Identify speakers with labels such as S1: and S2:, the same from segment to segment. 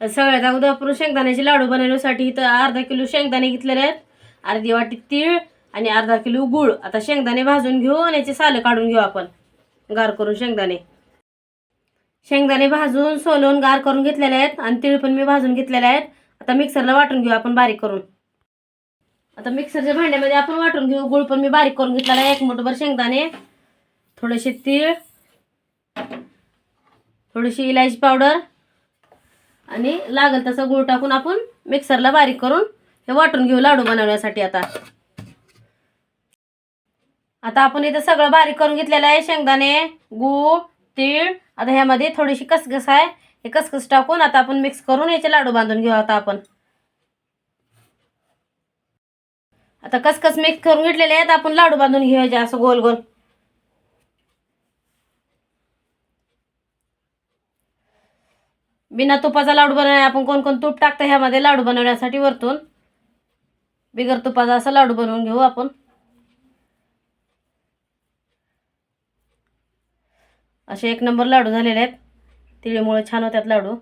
S1: सगळ्यात अगोदर आपण शेंगदाण्याचे लाडू बनवण्यासाठी इथं अर्धा किलो शेंगदाणे घेतलेले आहेत, अर्धी वाटी तीळ आणि अर्धा किलो गूळ. आता शेंगदाणे भाजून घेऊ आणि याचे सालं काढून घेऊ आपण गार करून. शेंगदाणे भाजून सोलून गार करून घेतलेले आहेत आणि तीळ पण मी भाजून घेतलेले आहेत. आता मिक्सरला वाटून घेऊ आपण बारीक करून. आता मिक्सरच्या भांड्यामध्ये आपण वाटून घेऊ. गूळ पण मी बारीक करून घेतलेला आहे, 1 मुठभर शेंगदाणे, थोडेसे तीळ, थोडीशी इलायची पावडर आणि लागेल तसं गूळ टाकून आपण मिक्सरला बारीक करून हे वाटून घेऊ लाडू बनवण्यासाठी. आता आपण इथं सगळं बारीक करून घेतलेलं आहे, शेंगदाणे, गूळ, तीळ. आता ह्यामध्ये थोडीशी खसखस आहे, हे खसखस टाकून आता आपण मिक्स करून याचे लाडू बांधून घेऊ. आता खसखस मिक्स करून घेतलेले आहेत, आपण लाडू बांधून घेऊया असं गोल गोल. बिना तुपाचा लाडू बनवणार आपण. कोण कोण तूप टाकतं ह्यामध्ये लाडू बनवण्यासाठी वरतून. बिगर तुपाचा असा लाडू बनवून घेऊ आपण. असे 1 नंबर लाडू झालेले आहेत, तिळीमुळे छान होतात लाडू.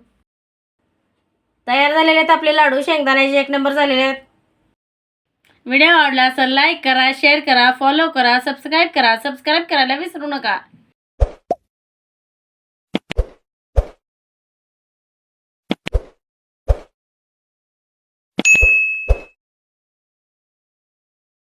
S1: तयार झालेले आहेत आपले लाडू शेंगदाण्याचे, 1 नंबर झालेले आहेत. व्हिडिओ आवडला असेल लाईक करा, शेअर करा, फॉलो करा, सबस्क्राईब करा. सबस्क्राईब करायला विसरू नका.